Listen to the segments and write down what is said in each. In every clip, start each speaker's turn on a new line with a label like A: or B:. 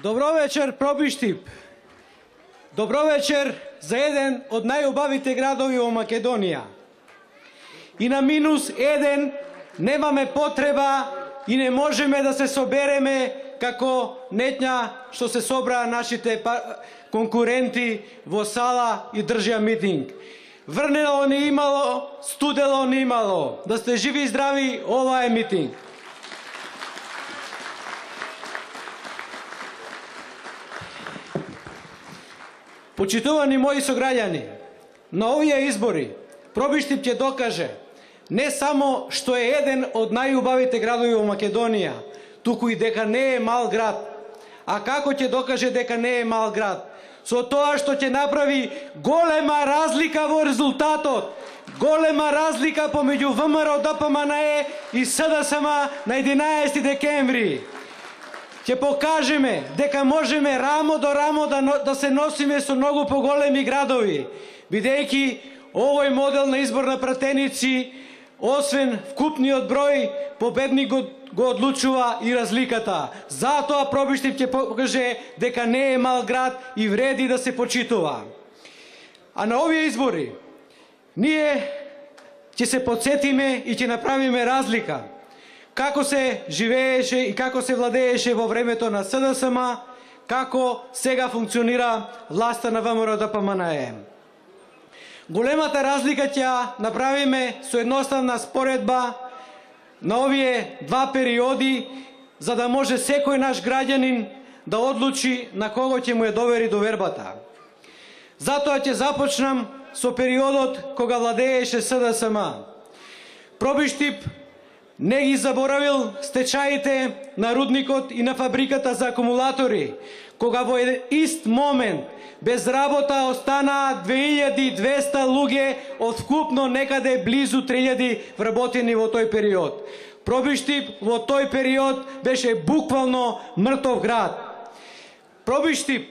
A: Добро вечер, Пробиштип. Добро вечер за еден од најубавите градови во Македонија. И на -1 немаме потреба и не можеме да се собереме како нетња што се собраа нашите конкуренти во сала и држија митинг. Врнело не имало, студело не имало. Да сте живи и здрави, ова е митинг. Почитувани мои сограѓани, на овие избори Пробиштип ќе докаже не само што е еден од најубавите градови во Македонија, туку и дека не е мал град. А како ќе докаже дека не е мал град? Со тоа што ќе направи голема разлика во резултатот. Голема разлика помеѓу ВМРО, ДПМНЕ и СДСМ на 11 декември. Ќе покажеме дека можеме рамо до рамо да се носиме со многу поголеми градови, бидејќи овој модел на избор на пратеници, освен вкупниот број, победник го одлучува и разликата. Затоа Пробиштип ќе покаже дека не е мал град и вреди да се почитува. А на овие избори ние ќе се подсетиме и ќе направиме разлика како се живееше и како се владееше во времето на СДСМ, како сега функционира власта на ВМРО ДПМНЕ. Големата разлика ќе направиме со едноставна споредба на овие два периоди, за да може секој наш граѓанин да одлучи на кого ќе му ја довери довербата. Затоа ќе започнам со периодот кога владееше СДСМ. Пробиштип не ги заборавил стечаите на рудникот и на фабриката за акумулатори, кога во ист момент без работа останаа 2200 луѓе од вкупно некаде близу 3000 вработени во тој период. Пробиштип во тој период беше буквално мртов град. Пробиштип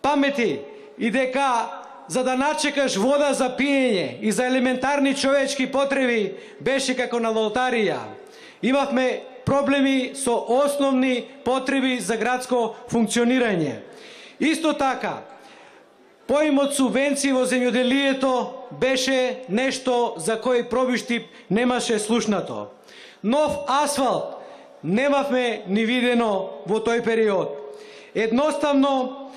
A: памети и дека за да начекаш вода за пиење и за елементарни човечки потреби беше како на лотарија. Имавме проблеми со основни потреби за градско функционирање. Исто така, поимот субвенции во земјоделието беше нешто за кој Пробиштип немаше слушнато. Нов асфалт немавме ни видено во тој период. Едноставно,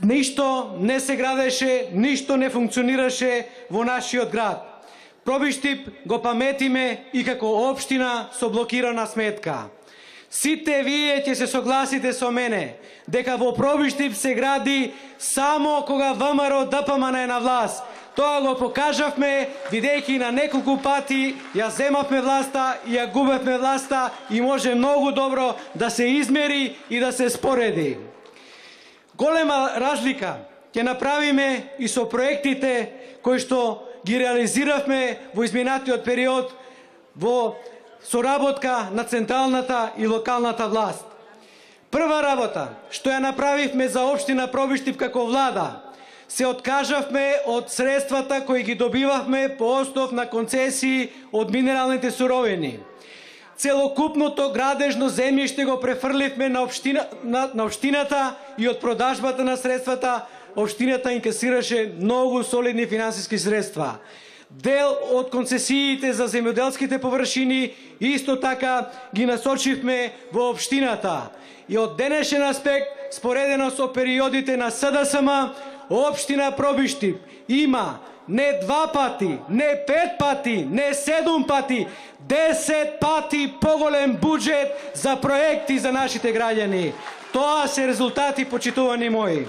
A: ништо не се градеше, ништо не функционираше во нашиот град. Пробиштип го паметиме и како општина со блокирана сметка. Сите вие ќе се согласите со мене дека во Пробиштип се гради само кога ВМРО ДПМНЕ е на власт. Тоа го покажавме, бидејќи на неколку пати ја земавме власта и ја губевме власта и може многу добро да се измери и да се спореди. Голема разлика ќе направиме и со проектите кои што ги реализиравме во изминатиот период во соработка на централната и локалната власт. Прва работа што ја направивме за општина Пробиштип како влада, се откажавме од средствата кои ги добивавме по основ на концесии од минералните суровини. Целокупното градежно земјиште го префрливме на општината и од продажбата на средствата општината инкасираше многу солидни финансиски средства. Дел од концесиите за земјоделските површини исто така ги насочивме во општината. И од денешен аспект, споредено со периодите на СДСМ, општина Пробиштип има не 2 пати, не 5 пати, не 7 пати, 10 пати поголем буџет за проекти за нашите граѓани. Тоа се резултати, почитувани мои.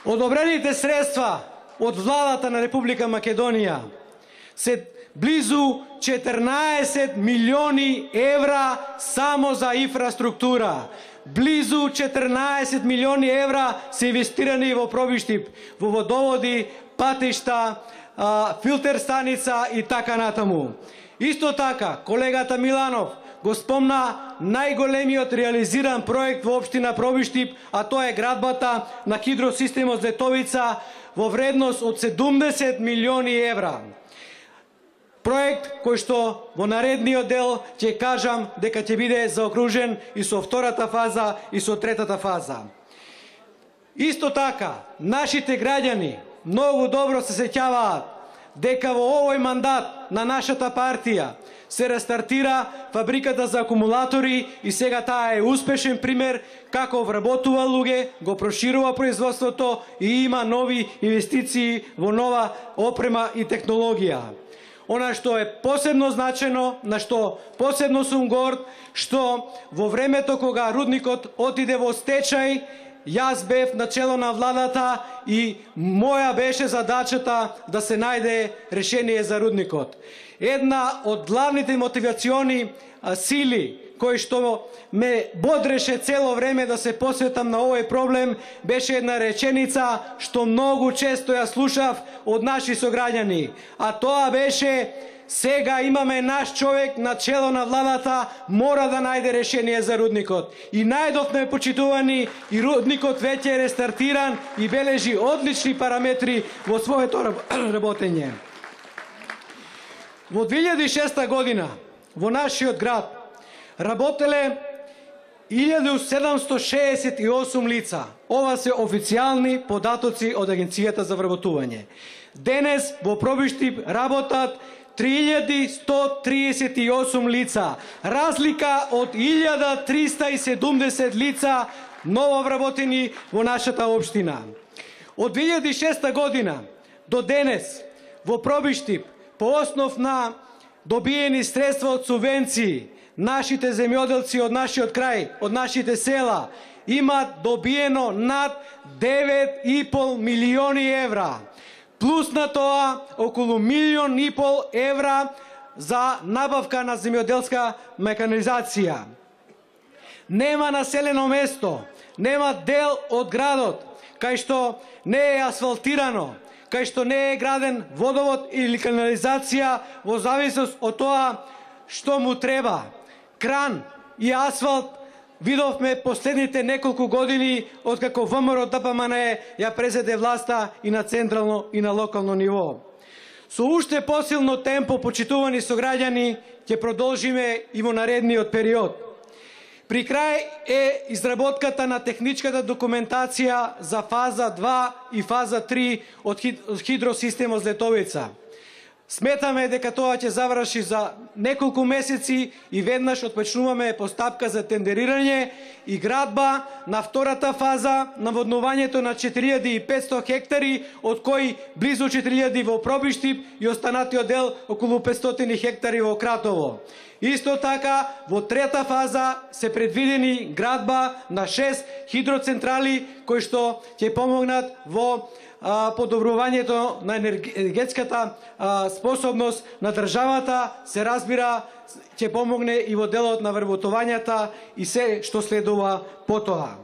A: Одобрените средства од владата на Република Македонија се близу 14 милиони евра само за инфраструктура. Близу 14 милиони евра се инвестирани во Пробиштип, во водоводи, патишта, филтер станица и така натаму. Исто така, колегата Миланов го спомна најголемиот реализиран проект во општина Пробиштип, а тоа е градбата на хидросистемот Зетовица во вредност од 70 милиони евра. Проект кој што во наредниот дел ќе кажам дека ќе биде заокружен и со втората фаза и со третата фаза. Исто така, нашите граѓани многу добро се сеќаваат дека во овој мандат на нашата партија се рестартира фабриката за акумулатори и сега таа е успешен пример како вработува луѓе, го проширува производството и има нови инвестиции во нова опрема и технологија. Она што е посебно значено, на што посебно сум горд, што во времето кога рудникот отиде во стечај, јас бев начело на владата и моја беше задачата да се најде решение за рудникот. Една од главните мотивациони сили кои што ме бодреше цело време да се посветам на овој проблем беше една реченица што многу често ја слушав од наши сограѓани, а тоа беше: сега имаме наш човек на чело на владата, мора да најде решение за рудникот. И најдовме, почитувани, и рудникот веќе е рестартиран и бележи одлични параметри во своето работење. Во 2006 година во нашиот град работеле 1768 лица. Ова се официјални податоци од Агенцијата за вработување. Денес во Пробиштип работат 3138 лица. Разлика од 1370 лица ново вработени во нашата општина. Од 2006 година до денес во Пробиштип по основ на добиени средства од субвенции, нашите земјоделци од нашиот крај, од нашите села, имат добиено над 9,5 милиони евра. Плюс на тоа околу 1,5 милион евра за набавка на земјоделска меканизација. Нема населено место, нема дел од градот кај што не е асфалтирано, кај што не е граден водовод или канализација во зависност од тоа што му треба. Кран и асфалт видовме последните неколку години откако ВМРО ДПМН ја презеде власта и на централно и на локално ниво. Со уште посилно темпо, почитувани сограѓани, ќе продолжиме и во наредниот период. При крај е изработката на техничката документација за фаза 2 и фаза 3 од хидросистемот Злетовица. Сметаме дека тоа ќе заврши за неколку месеци и веднаш отпочнуваме постапка за тендерирање и градба на втората фаза наводнувањето на 4500 хектари, од кои близу 4000 во Пробиштип и останатиот дел околу 500 хектари во Кратово. Исто така, во трета фаза се предвидени градба на 6 хидроцентрали кои што ќе помогнат во подобрувањето на енергетската способност на државата, се разбира, ќе помогне и во делот на вработувањата и се што следува потоа.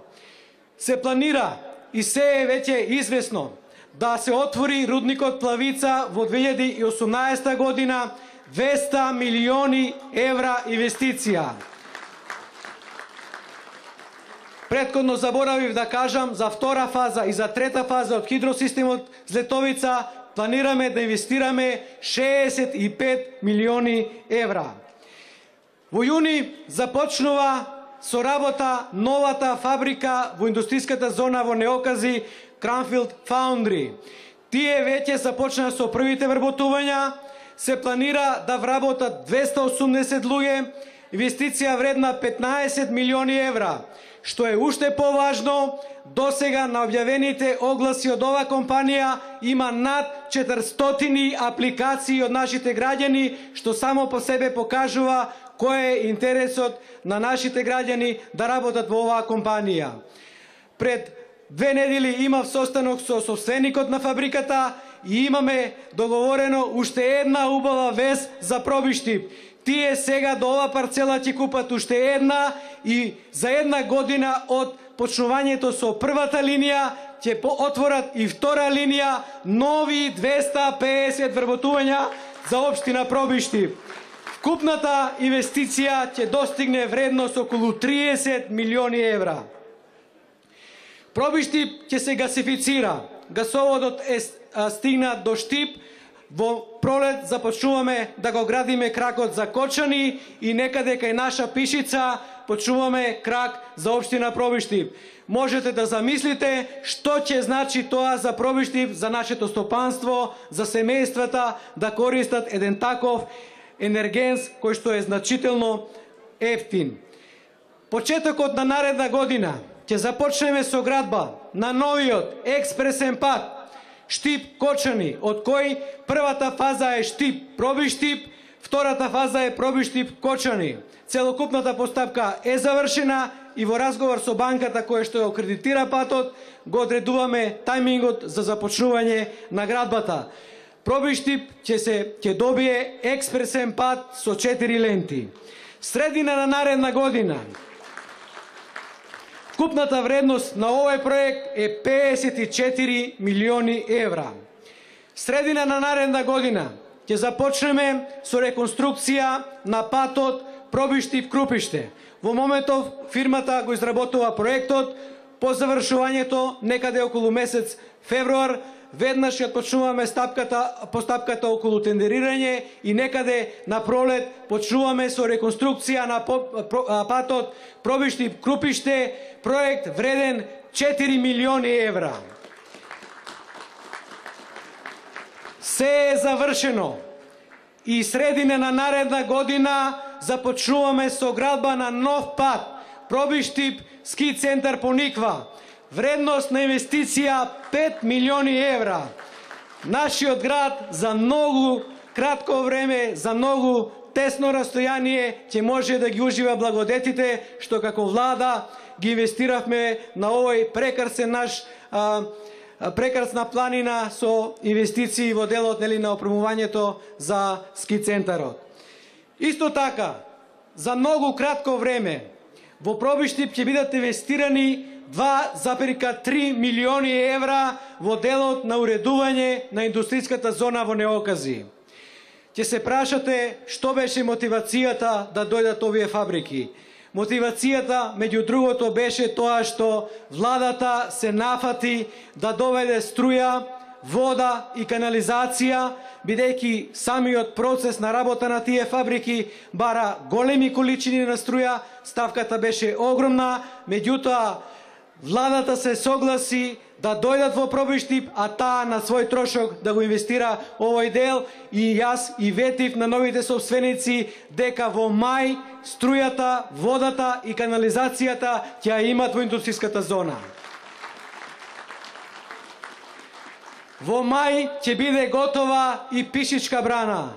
A: Се планира и се е веќе известно да се отвори рудникот Плавица во 2018 година, 200 милиони евра инвестиција. Претходно заборавив да кажам за втора фаза и за трета фаза од хидросистемот Злетовица планираме да инвестираме 65 милиони евра. Во јуни започнува со работа новата фабрика во индустријската зона во Неокази, Кранфилд Фаундри. Тие веќе започнаа со првите вработувања, се планира да вработат 280 луѓе, инвестиција вредна 15 милиони евра. Што е уште поважно, досега на објавените огласи од ова компанија има над 400 апликации од нашите граѓани, што само по себе покажува кој е интересот на нашите граѓани да работат во оваа компанија. Пред 2 недели имав состанок со собственикот на фабриката и имаме договорено уште една убава вест за Пробиштип. Тие сега до ова парцела ќе купат уште една и за една година од почнувањето со првата линија ќе отворат и втора линија, нови 250 вработувања за општина Пробиштип. Вкупната инвестиција ќе достигне вредност околу 30 милиони евра. Пробиштип ќе се гасифицира. Гасоводот е стигнат до Штип. Во пролет започнуваме да го градиме кракот за Кочани и некаде кај наша Пишица почнуваме крак за општина Пробиштип. Можете да замислите што ќе значи тоа за Пробиштип, за нашето стопанство, за семејствата да користат еден таков енергенс кој што е значително ефтин. Почетокот на наредна година ќе започнеме со градба на новиот експресен пат Штип-Кочани, од кој првата фаза е Штип-Пробиштип, втората фаза е Пробиштип-Кочани. Целокупната постапка е завршена и во разговор со банката која што ја акредитира патот, го одредуваме тајмингот за започнување на градбата. Пробиштип ќе добие експресен пат со 4 ленти. Средина на наредна година вкупната вредност на овој проект е 54 милиони евра. Средина на наредна година ќе започнеме со реконструкција на патот Пробиштип-Крупиште. Во моментов фирмата го изработува проектот, по завршувањето некаде околу месец февруар веднаш ја почнуваме постапката околу тендерирање и некаде на пролет почнуваме со реконструкција на патот Пробиштип-Крупиште, проект вреден 4 милиони евра. Се е завршено и средина на наредна година започнуваме со градба на нов пат Пробиштип ски центар Пониква. Вредност на инвестиција 5 милиони евра. Нашиот град за многу кратко време, за многу тесно растојание ќе може да ги ужива благодетите што како влада ги инвестиравме на овој прекрасен наш прекрасна планина со инвестиции во делот на опремувањето за ски центарот. Исто така, за многу кратко време во Пробиштип ќе бидат инвестирани 2,3 милиони евра во делот на уредување на индустријската зона во Неокази. Ќе се прашате што беше мотивацијата да дојдат овие фабрики. Мотивацијата, меѓу другото, беше тоа што владата се нафати да доведе струја, вода и канализација, бидејќи самиот процес на работа на тие фабрики бара големи количини на струја, ставката беше огромна, меѓутоа владата се согласи да дојдат во Пробиштип, а таа на свој трошок да го инвестира овој дел и јас и ветив на новите собственици дека во мај струјата, водата и канализацијата ќе ја имат во индустријската зона. Во мај ќе биде готова и Пишичка брана.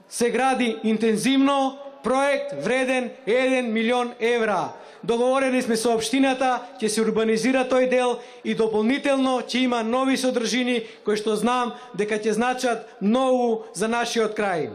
A: Се гради интензивно, проект вреден 1 милион евра. Договорени сме со општината, ќе се урбанизира тој дел и дополнително ќе има нови содржини кои што знам дека ќе значат многу за нашиот крај.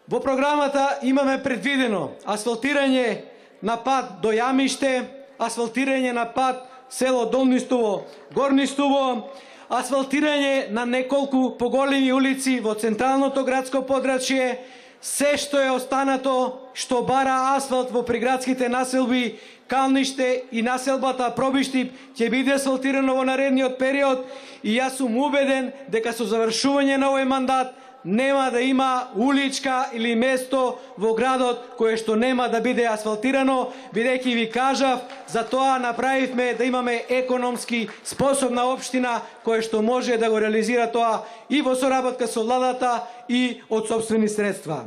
A: Во програмата имаме предвидено асфалтирање на пат до Јамиште, асфалтирање на пат село Долни Стуво, Горни Стуво, асфалтирање на неколку поголеми улици во централното градско подрачје, се што е останато, што бара асфалт во приградските населби, Калниште и населбата Пробиштип ќе биде асфалтирано во наредниот период и јас сум убеден дека со завршување на овој мандат нема да има уличка или место во градот кое што нема да биде асфалтирано, бидејќи ви кажав, за тоа направивме да имаме економски способна општина која што може да го реализира тоа и во соработка со владата и од сопствени средства.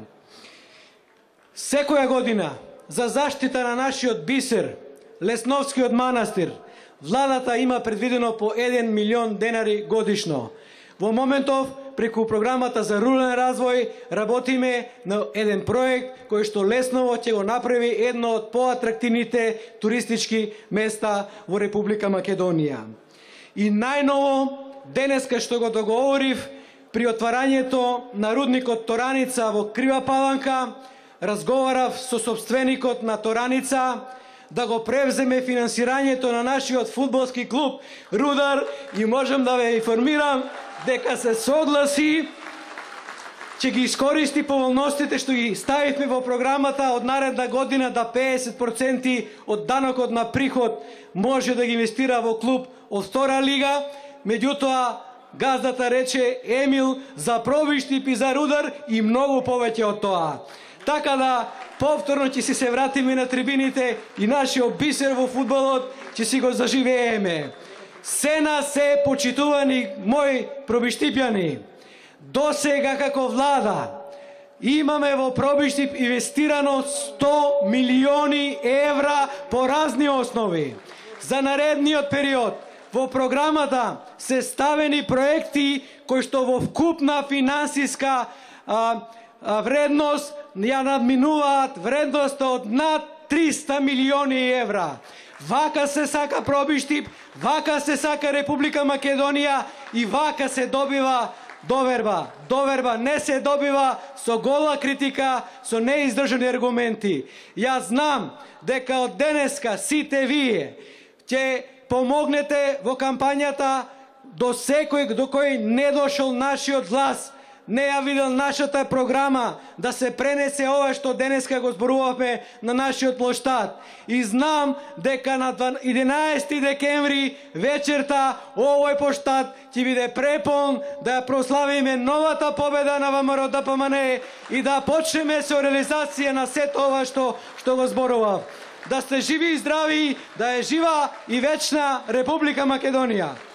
A: Секоја година за заштита на нашиот бисер, Лесновскиот манастир, владата има предвидено по 1 милион денари годишно. Во моментов, преку програмата за рурален развој, работиме на еден проект кој што Лесново ќе го направи едно од поатрактивните туристички места во Република Македонија. И најново, денеска што го договорив, при отварањето на рудникот Тораница во Крива Паланка, разговарав со собственикот на Тораница да го превземе финансирањето на нашиот фудбалски клуб Рудар и можам да ве информирам дека се согласи, ќе ги искористи поволностите што ги ставивме во програмата од наредна година да 50% од данокот на приход може да ги инвестира во клуб од втора лига, меѓутоа газдата рече Емил за пробиштип и за рудар и многу повеќе од тоа. Така да, повторно ќе се вратиме на трибините и нашиот бисер во фудбалот ќе си го заживееме. Се на се, почитувани мои пробиштипјани, до сега како влада имаме во Пробиштип инвестирано 100 милиони евра по разни основи. За наредниот период во програмата се ставени проекти кои што во вкупна финансиска вредност ја надминуваат вредноста од над 300 милиони евра. Вака се сака Пробиштип, вака се сака Република Македонија и вака се добива доверба. Доверба не се добива со гола критика, со неиздржани аргументи. Јас знам дека од денеска сите вие ќе помогнете во кампањата до секој до кој не дошол нашиот глас, не ја видел нашата програма, да се пренесе ова што денеска го зборувавме на нашиот плоштад. И знам дека на 11 декември вечерта овој плоштад ќе биде препон да ја прославиме новата победа на ВМРО-ДПМН и да почнеме со реализација на сето ова што го зборував. Да сте живи и здрави, да е жива и вечна Република Македонија.